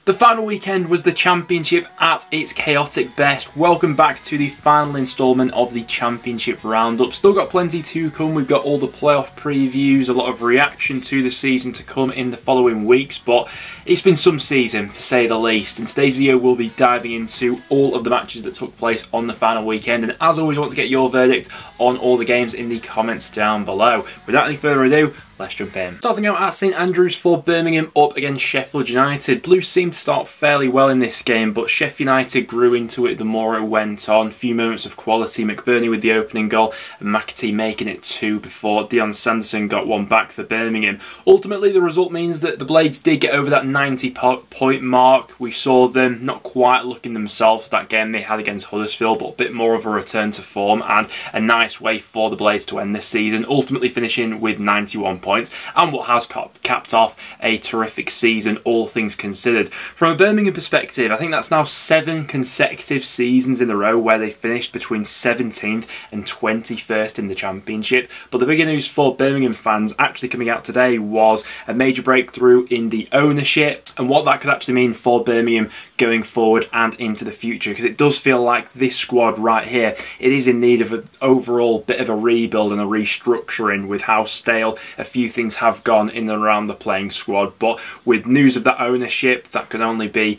The final weekend was the Championship at its chaotic best. Welcome back to the final instalment of the Championship Roundup. Still got plenty to come. We've got all the playoff previews, a lot of reaction to the season to come in the following weeks, but it's been some season to say the least. In today's video we'll be diving into all of the matches that took place on the final weekend, and as always I want to get your verdict on all the games in the comments down below. Without any further ado, let's jump in. Starting out at St Andrews for Birmingham up against Sheffield United. Blues seemed to start fairly well in this game, but Sheff United grew into it the more it went on. A few moments of quality, McBurney with the opening goal and McAtee making it 2 before Dion Sanderson got one back for Birmingham. Ultimately the result means that the Blades did get over that 90-point mark. We saw them not quite looking themselves that game they had against Huddersfield, but a bit more of a return to form and a nice way for the Blades to end this season, ultimately finishing with 91 points and what has capped off a terrific season, all things considered. From a Birmingham perspective, I think that's now 7 consecutive seasons in a row where they finished between 17th and 21st in the Championship. But the bigger news for Birmingham fans actually coming out today was a major breakthrough in the ownership and what that could actually mean for Birmingham going forward and into the future, because it does feel like this squad right here, it is in need of an overall bit of a rebuild and a restructuring with how stale a few things have gone in and around the playing squad. But with news of that ownership, that could only be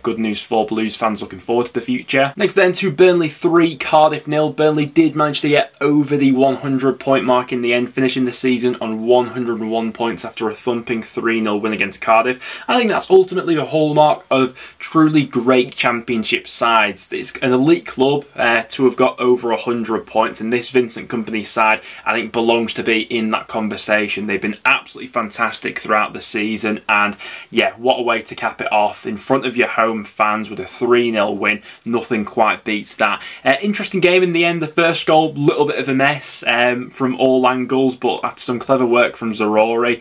good news for Blues fans looking forward to the future. Next then to Burnley 3, Cardiff 0. Burnley did manage to get over the 100-point mark in the end, finishing the season on 101 points after a thumping 3-0 win against Cardiff. I think that's ultimately the hallmark of truly great Championship sides. It's an elite club to have got over 100 points, and this Vincent Kompany side I think belongs to be in that conversation. They've been absolutely fantastic throughout the season, and yeah, what a way to cap it off in front of your home fans with a 3-0 win. Nothing quite beats that. Interesting game in the end. The first goal, little bit of a mess from all angles, but after some clever work from Zarori,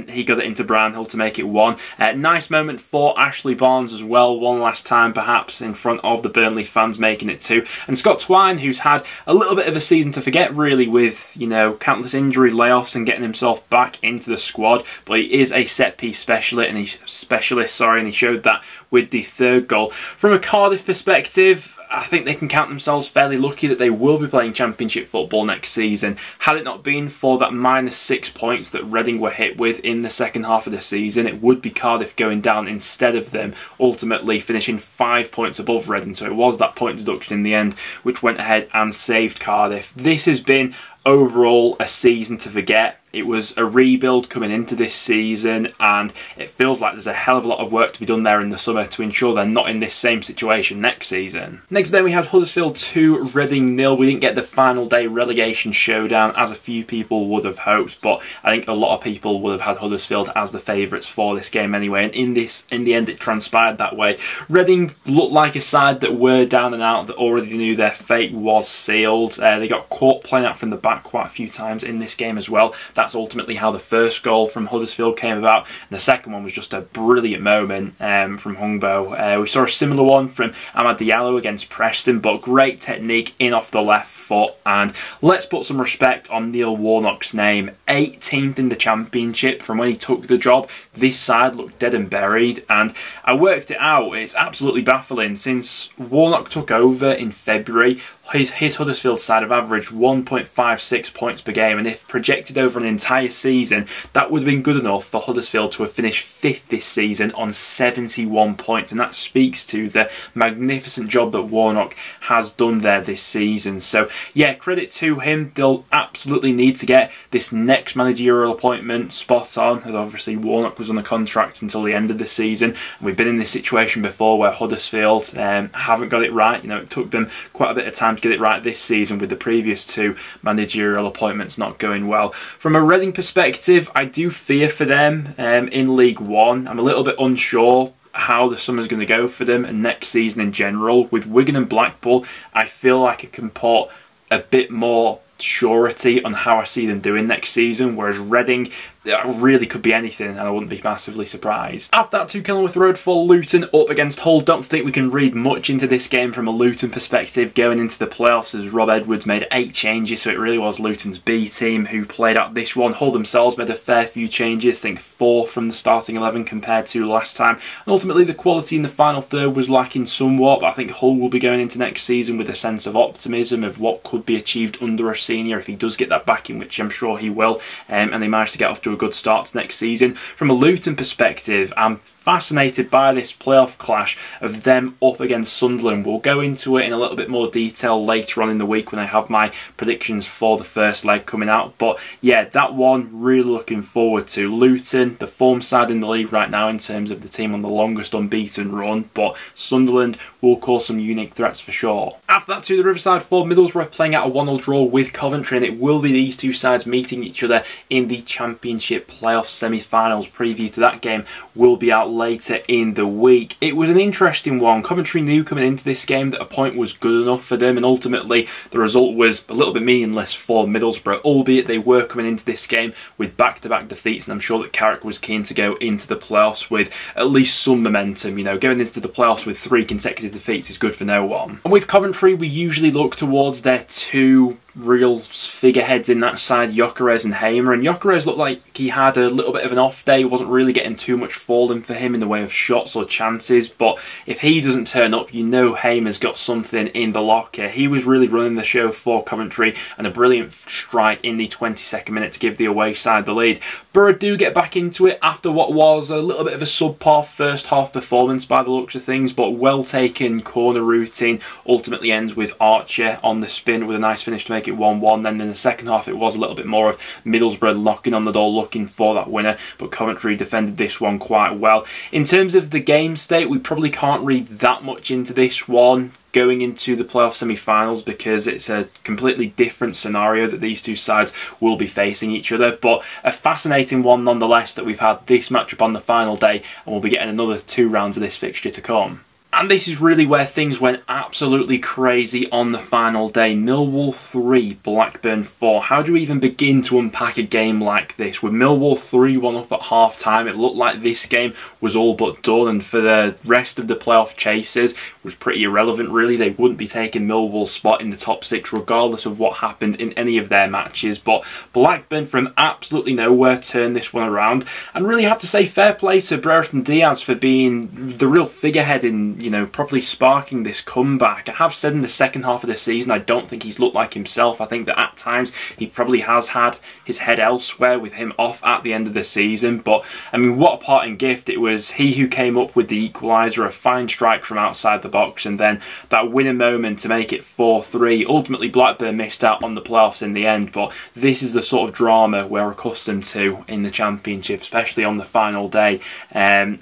he got it into Brownhill to make it 1. Nice moment for Ashley Barnes as well, one last time perhaps in front of the Burnley fans, making it 2. And Scott Twine, who's had a little bit of a season to forget really with, you know, countless injury layoffs and getting himself back into the squad, but he is a set-piece specialist and he showed that with the 3rd goal. From a Cardiff perspective, I think they can count themselves fairly lucky that they will be playing Championship football next season. Had it not been for that -6 points that Reading were hit with in the second half of the season, it would be Cardiff going down instead of them, ultimately finishing 5 points above Reading. So it was that point deduction in the end which went ahead and saved Cardiff. This has been overall a season to forget. It was a rebuild coming into this season, and it feels like there's a hell of a lot of work to be done there in the summer to ensure they're not in this same situation next season. Next then we had Huddersfield 2, Reading 0. We didn't get the final day relegation showdown as a few people would have hoped, but I think a lot of people would have had Huddersfield as the favourites for this game anyway, and in the end it transpired that way. Reading looked like a side that were down and out, that already knew their fate was sealed. They got caught playing out from the back quite a few times in this game as well. That's ultimately how the first goal from Huddersfield came about, and the second one was just a brilliant moment from Hungbo. We saw a similar one from Amad Diallo against Preston, but great technique in off the left foot. And let's put some respect on Neil Warnock's name. 18th in the Championship. From when he took the job, this side looked dead and buried, and I worked it out. It's absolutely baffling. Since Warnock took over in February, his Huddersfield side have averaged 1.56 points per game, and if projected over an entire season, that would have been good enough for Huddersfield to have finished 5th this season on 71 points, and that speaks to the magnificent job that Warnock has done there this season. So yeah, credit to him. They'll absolutely need to get this next managerial appointment spot on, as obviously Warnock was on a contract until the end of the season. We've been in this situation before where Huddersfield haven't got it right. You know, it took them quite a bit of time to get it right this season, with the previous 2 managerial appointments not going well. From a Reading perspective, I do fear for them in League One. I'm a little bit unsure how the summer's going to go for them and next season in general. With Wigan and Blackpool, I feel like I can put a bit more surety on how I see them doing next season, whereas Reading, it really could be anything, and I wouldn't be massively surprised. After that, 2 Kenilworth Road for Luton up against Hull. Don't think we can read much into this game from a Luton perspective going into the playoffs, as Rob Edwards made 8 changes, so it really was Luton's B team who played out this one. Hull themselves made a fair few changes, I think 4 from the starting 11 compared to last time. And ultimately, the quality in the final third was lacking somewhat, but I think Hull will be going into next season with a sense of optimism of what could be achieved under a senior if he does get that backing, which I'm sure he will, and they managed to get off to a good start next season. From a Luton perspective, I'm fascinated by this playoff clash of them up against Sunderland. We'll go into it in a little bit more detail later on in the week when I have my predictions for the first leg coming out, but yeah, that one really looking forward to. Luton, the form side in the league right now in terms of the team on the longest unbeaten run, but Sunderland will cause some unique threats for sure. After that, to the Riverside for Middlesbrough playing out a 1-0 draw with Coventry, and it will be these two sides meeting each other in the Championship playoff semi-finals. Preview to that game will be out later in the week. It was an interesting one. Coventry knew coming into this game that a point was good enough for them, and ultimately the result was a little bit meaningless for Middlesbrough, albeit they were coming into this game with back-to-back defeats, and I'm sure that Carrick was keen to go into the playoffs with at least some momentum. You know, going into the playoffs with 3 consecutive defeats is good for no one. And with Coventry, we usually look towards their 2 real figureheads in that side, Gyökeres and Hamer, and Gyökeres looked like he had a little bit of an off day. Wasn't really getting too much falling for him in the way of shots or chances, but if he doesn't turn up, you know Hamer's got something in the locker. He was really running the show for Coventry, and a brilliant strike in the 22nd minute to give the away side the lead. Borough do get back into it after what was a little bit of a subpar first half performance by the looks of things, but well taken corner routine ultimately ends with Archer on the spin with a nice finish to make it 1-1. Then in the second half it was a little bit more of Middlesbrough knocking on the door looking for that winner, but Coventry defended this one quite well. In terms of the game state, we probably can't read that much into this one going into the playoff semi-finals because it's a completely different scenario that these two sides will be facing each other, but a fascinating one nonetheless that we've had this matchup on the final day, and we'll be getting another 2 rounds of this fixture to come. And this is really where things went absolutely crazy on the final day. Millwall 3, Blackburn 4. How do you even begin to unpack a game like this? With Millwall 3-1 up at half-time, it looked like this game was all but done, and for the rest of the playoff chasers, it was pretty irrelevant really. They wouldn't be taking Millwall's spot in the top 6 regardless of what happened in any of their matches, but Blackburn from absolutely nowhere turned this one around, and really have to say fair play to Brereton Diaz for being the real figurehead in, you know, properly sparking this comeback. I have said in the second half of the season I don't think he's looked like himself. I think that at times he probably has had his head elsewhere with him off at the end of the season, but I mean, what a parting gift. It was he who came up with the equaliser, a fine strike from outside the box, and then that winning moment to make it 4-3. Ultimately Blackburn missed out on the playoffs in the end, but this is the sort of drama we're accustomed to in the Championship, especially on the final day.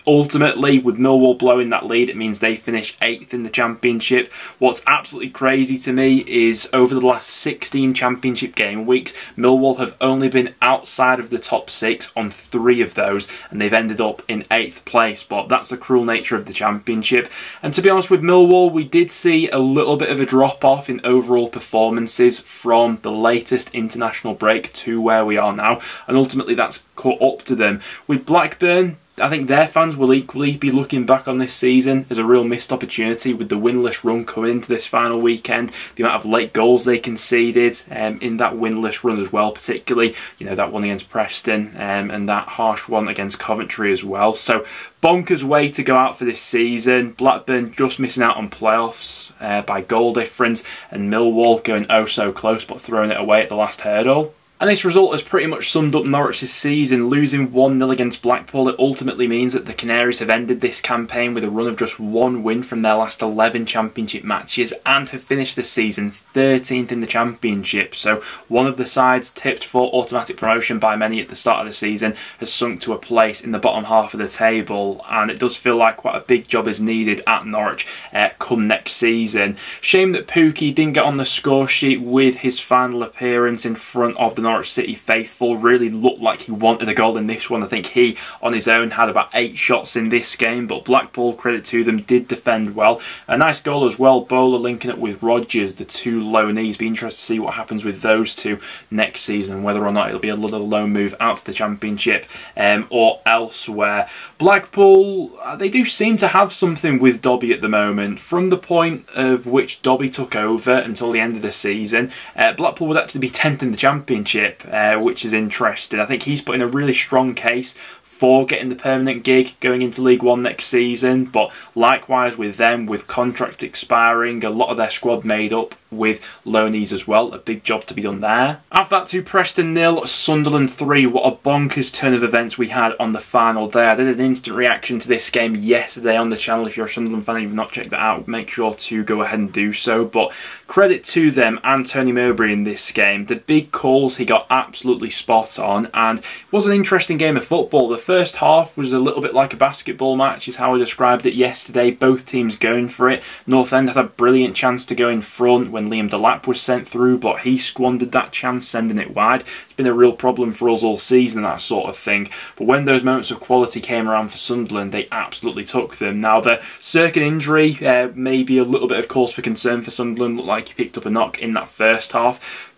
Ultimately, with Millwall blowing that lead, it means they finish 8th in the Championship. What's absolutely crazy to me is over the last 16 Championship game weeks, Millwall have only been outside of the top 6 on 3 of those, and they've ended up in 8th place, but that's the cruel nature of the Championship. And to be honest with Millwall, we did see a little bit of a drop-off in overall performances from the latest international break to where we are now, and ultimately that's caught up to them. With Blackburn, I think their fans will equally be looking back on this season as a real missed opportunity with the winless run coming into this final weekend, the amount of late goals they conceded in that winless run as well, particularly, you know, that one against Preston and that harsh one against Coventry as well. So bonkers way to go out for this season. Blackburn just missing out on playoffs by goal difference, and Millwall going oh so close but throwing it away at the last hurdle. And this result has pretty much summed up Norwich's season. Losing 1-0 against Blackpool, it ultimately means that the Canaries have ended this campaign with a run of just 1 win from their last 11 Championship matches and have finished the season 13th in the Championship. So one of the sides tipped for automatic promotion by many at the start of the season has sunk to a place in the bottom half of the table, and it does feel like quite a big job is needed at Norwich come next season. Shame that Pookie didn't get on the score sheet with his final appearance in front of the Norwich City faithful. Really looked like he wanted a goal in this one. I think he, on his own, had about 8 shots in this game, but Blackpool, credit to them, did defend well. A nice goal as well, Bowler linking up with Rodgers, the 2 loanees. Be interested to see what happens with those two next season, whether or not it'll be another loan move out to the Championship or elsewhere. Blackpool, they do seem to have something with Dobby at the moment. From the point of which Dobby took over until the end of the season, Blackpool would actually be 10th in the Championship, which is interesting. I think he's put in a really strong case for getting the permanent gig going into League One next season, but likewise with them, with contracts expiring, a lot of their squad made up with loanees as well. A big job to be done there. After that, to Preston 0, Sunderland 3. What a bonkers turn of events we had on the final day. I did an instant reaction to this game yesterday on the channel. If you're a Sunderland fan and you've not checked that out, make sure to go ahead and do so. But credit to them and Tony Mowbray in this game. The big calls he got absolutely spot on, and it was an interesting game of football. The first half was a little bit like a basketball match, is how I described it yesterday. Both teams going for it. North End had a brilliant chance to go in front when Liam Delap was sent through, but he squandered that chance, sending it wide. It's been a real problem for us all season, that sort of thing. But when those moments of quality came around for Sunderland, they absolutely took them. Now, the Cirkin injury may be a little bit of cause for concern for Sunderland. Looked like he picked up a knock in that first half.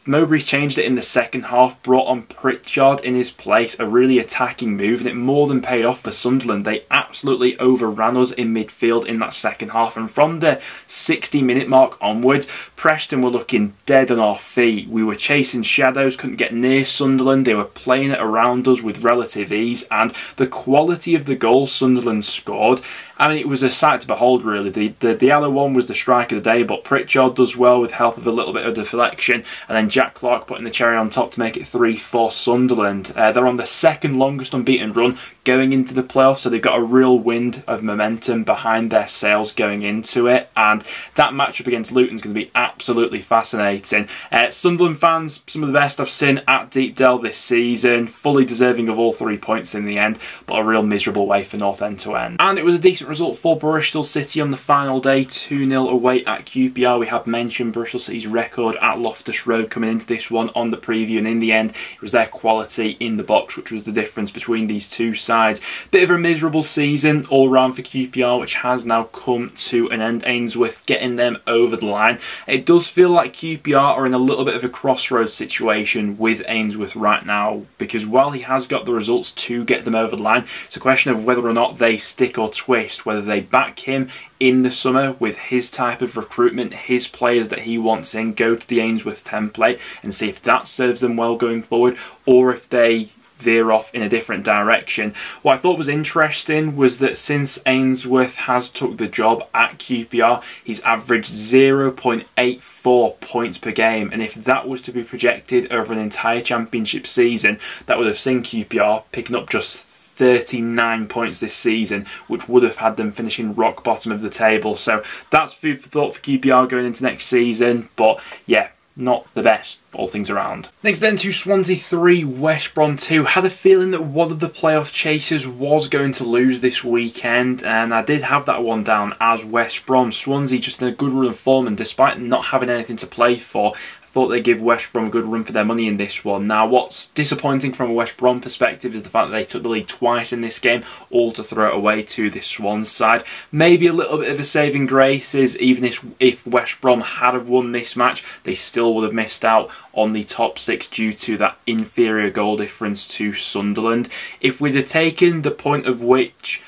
Mowbray's changed it in the second half, brought on Pritchard in his place, a really attacking move, and it more than paid off for Sunderland. They absolutely overran us in midfield in that second half, and from the 60-minute mark onwards, Preston were looking dead on our feet. We were chasing shadows, couldn't get near Sunderland, they were playing it around us with relative ease, and the quality of the goals Sunderland scored, I mean, it was a sight to behold, really. The Diallo one was the strike of the day, but Pritchard does well with help of a little bit of deflection, and then Jack Clark putting the cherry on top to make it 3 for Sunderland. They're on the second longest unbeaten run going into the playoffs, so they've got a real wind of momentum behind their sails going into it, and that matchup against Luton is going to be absolutely fascinating. Sunderland fans, some of the best I've seen at Deepdale this season, fully deserving of all 3 points in the end, but a real miserable way for North End to end. And it was a decent result for Bristol City on the final day, 2-0 away at QPR. We have mentioned Bristol City's record at Loftus Road coming into this one on the preview, and in the end it was their quality in the box which was the difference between these two sides. Bit of a miserable season all round for QPR, which has now come to an end. Ainsworth getting them over the line. It does feel like QPR are in a little bit of a crossroads situation with Ainsworth right now, because while he has got the results to get them over the line, it's a question of whether or not they stick or twist, whether they back him in the summer with his type of recruitment, his players that he wants in, go to the Ainsworth template and see if that serves them well going forward, or if they veer off in a different direction. What I thought was interesting was that since Ainsworth has took the job at QPR, he's averaged 0.84 points per game, and if that was to be projected over an entire championship season, that would have seen QPR picking up just 39 points this season, which would have had them finishing rock bottom of the table. So that's food for thought for QPR going into next season, but yeah, not the best, all things around. Next then to Swansea 3, West Brom 2. Had a feeling that one of the playoff chasers was going to lose this weekend, and I did have that one down as West Brom. Swansea just in a good run of form, and despite not having anything to play for, thought they'd give West Brom a good run for their money in this one. Now, what's disappointing from a West Brom perspective is the fact that they took the lead twice in this game, all to throw it away to this Swans side. Maybe a little bit of a saving grace is even if West Brom had have won this match, they still would have missed out on the top 6 due to that inferior goal difference to Sunderland. If we'd have taken the point of which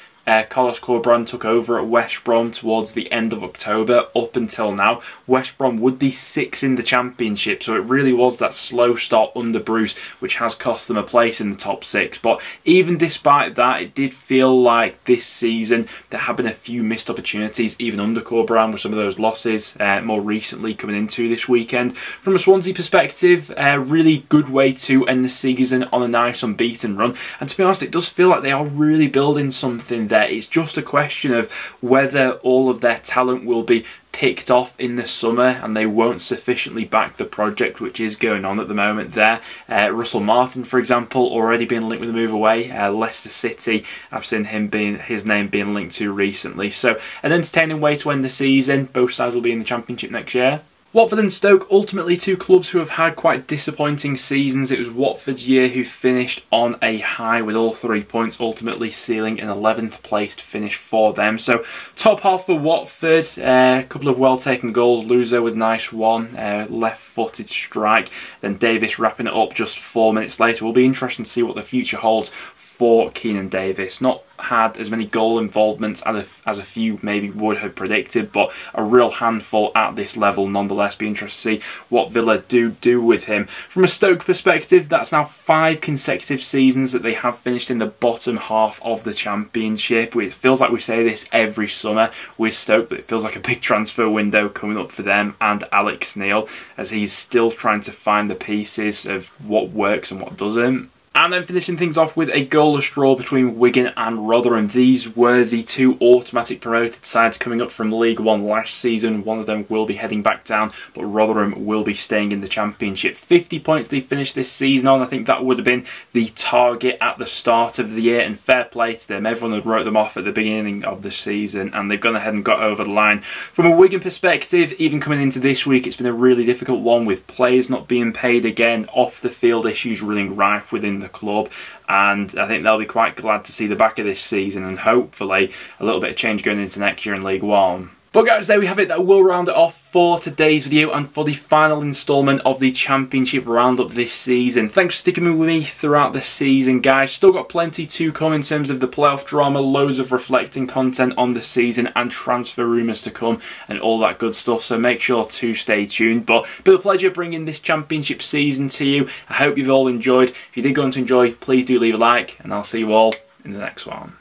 Carlos Corberán took over at West Brom towards the end of October up until now, West Brom would be 6th in the Championship, so it really was that slow start under Bruce which has cost them a place in the top 6. But even despite that, it did feel like this season there have been a few missed opportunities even under Corberán with some of those losses more recently coming into this weekend. From a Swansea perspective, a really good way to end the season on a nice unbeaten run, and to be honest, it does feel like they are really building something there. It's just a question of whether all of their talent will be picked off in the summer and they won't sufficiently back the project which is going on at the moment there. Russell Martin, for example, already been linked with a move away. Leicester City, I've seen his name being linked to recently. So an entertaining way to end the season. Both sides will be in the Championship next year. Watford and Stoke, ultimately two clubs who have had quite disappointing seasons. It was Watford's year who finished on a high with all 3 points, ultimately sealing an 11th placed finish for them. So top half for Watford, a couple of well taken goals, Luzo with a nice one, left footed strike, then Davis wrapping it up just 4 minutes later. Will be interesting to see what the future holds for Keenan Davis. Not had as many goal involvements as a few maybe would have predicted, but a real handful at this level nonetheless. Be interested to see what Villa do with him. From a Stoke perspective, that's now 5 consecutive seasons that they have finished in the bottom half of the Championship. It feels like we say this every summer with Stoke, but it feels like a big transfer window coming up for them and Alex Neil, as he's still trying to find the pieces of what works and what doesn't. And then finishing things off with a goalless draw between Wigan and Rotherham. These were the two automatic promoted sides coming up from League One last season. One of them will be heading back down, but Rotherham will be staying in the Championship. 50 points they finished this season on. I think that would have been the target at the start of the year, and fair play to them. Everyone had wrote them off at the beginning of the season, and they've gone ahead and got over the line. From a Wigan perspective, even coming into this week, it's been a really difficult one with players not being paid again, off the field issues running rife within the club, and I think they'll be quite glad to see the back of this season and hopefully a little bit of change going into next year in League One. But guys, there we have it. That will round it off for today's video and for the final instalment of the Championship roundup this season. Thanks for sticking with me throughout the season, guys. Still got plenty to come in terms of the playoff drama, loads of reflecting content on the season and transfer rumours to come and all that good stuff, so make sure to stay tuned. But been a pleasure bringing this Championship season to you. I hope you've all enjoyed. If you did go on to enjoy, please do leave a like, and I'll see you all in the next one.